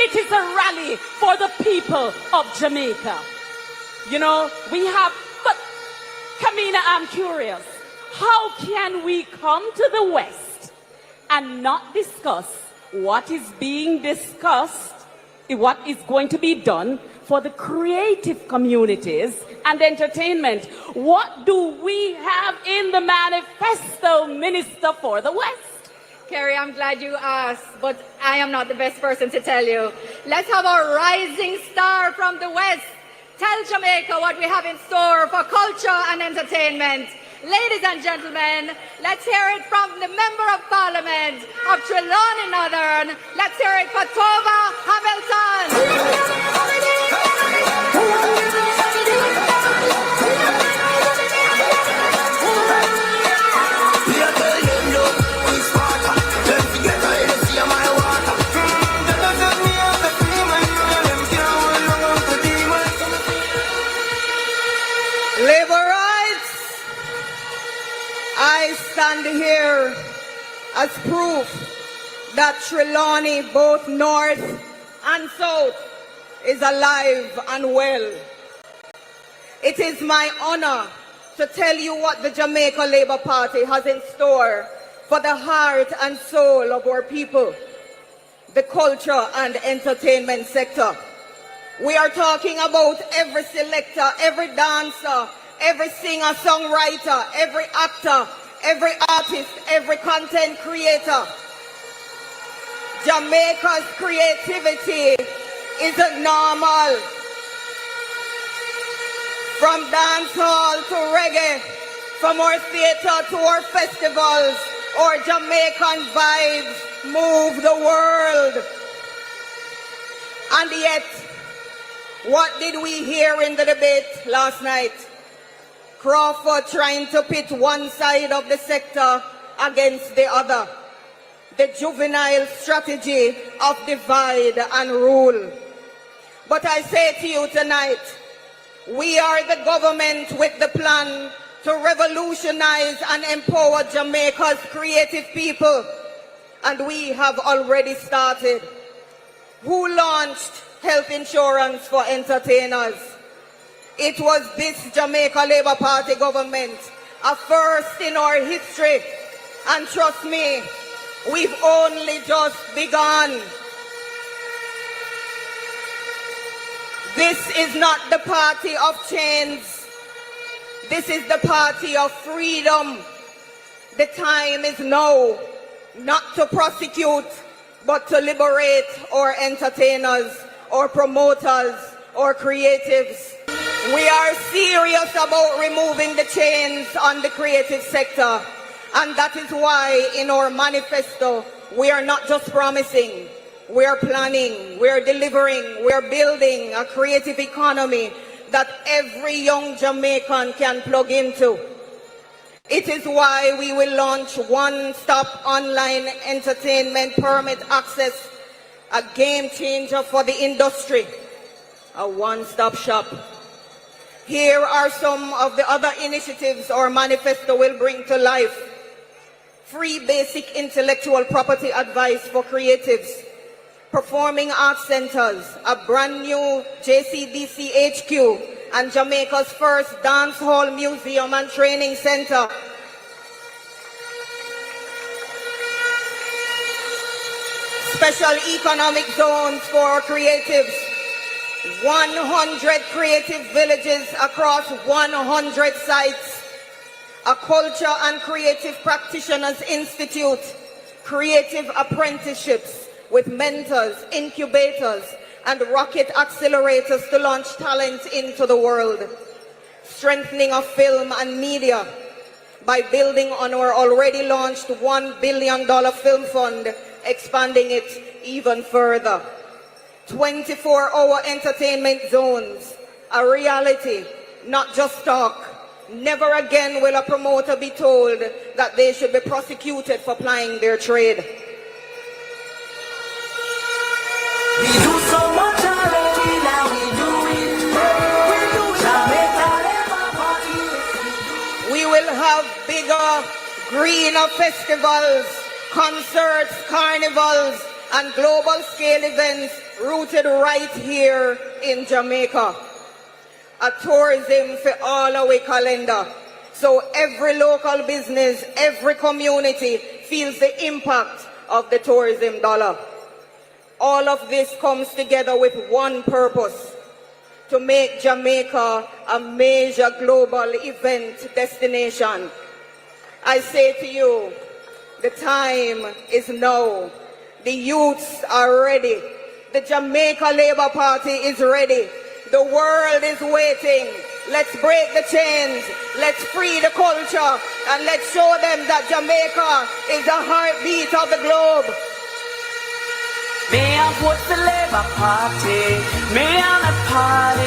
It is a rally for the people of Jamaica. You know, but Kamina, I'm curious. How can we come to the West and not discuss what is being discussed, what is going to be done for the creative communities and entertainment? What do we have in the manifesto, Minister for the West? Kerry, I'm glad you asked, but I am not the best person to tell you. Let's have a rising star from the West tell Jamaica what we have in store for culture and entertainment. Ladies and gentlemen, let's hear it from the Member of Parliament of Trelawney Northern. Let's hear it for Tova Hamilton. Labor rights, I stand here as proof that Trelawney, both north and south, is alive and well. It is my honor to tell you what the Jamaica Labour Party has in store for the heart and soul of our people, the culture and entertainment sector. We are talking about every selector, every dancer, every singer, songwriter, every actor, every artist, every content creator. Jamaica's creativity isn't normal. From dancehall to reggae, from our theater to our festivals, our Jamaican vibes move the world. And yet, what did we hear in the debate last night? Crawford trying to pit one side of the sector against the other. The juvenile strategy of divide and rule. But I say to you tonight, we are the government with the plan to revolutionize and empower Jamaica's creative people. And we have already started. Who launched health insurance for entertainers? It was this Jamaica Labour Party government, a first in our history. And trust me, we've only just begun. This is not the party of chains. This is the party of freedom. The time is now, not to prosecute, but to liberate our entertainers, our promoters, our creatives. We are serious about removing the chains on the creative sector. And that is why in our manifesto, we are not just promising, we are planning, we are delivering, we are building a creative economy that every young Jamaican can plug into. It is why we will launch one-stop online entertainment permit access, a game changer for the industry, a one-stop shop. Here are some of the other initiatives our manifesto will bring to life. Free basic intellectual property advice for creatives, performing arts centers, a brand new JCDC HQ, and Jamaica's first dance hall museum and training center. Special economic zones for creatives. 100 creative villages across 100 sites. A culture and creative practitioners institute. Creative apprenticeships with mentors, incubators, and rocket accelerators to launch talent into the world. Strengthening of film and media by building on our already launched $1 billion film fund, expanding it even further. 24-hour entertainment zones, a reality, not just talk. Never again will a promoter be told that they should be prosecuted for plying their trade. We do so much already, now we do it. We do it. Jamaica Labour Party. We will have bigger, greener festivals, concerts, carnivals, and global scale events rooted right here in Jamaica. A tourism for all our calendar. So every local business, every community feels the impact of the tourism dollar. All of this comes together with one purpose: to make Jamaica a major global event destination. I say to you, the time is now. The youths are ready. The Jamaica Labour Party is ready. The world is waiting. Let's break the chains. Let's free the culture. And let's show them that Jamaica is the heartbeat of the globe. Me and vote for Labour Party. Me and a party.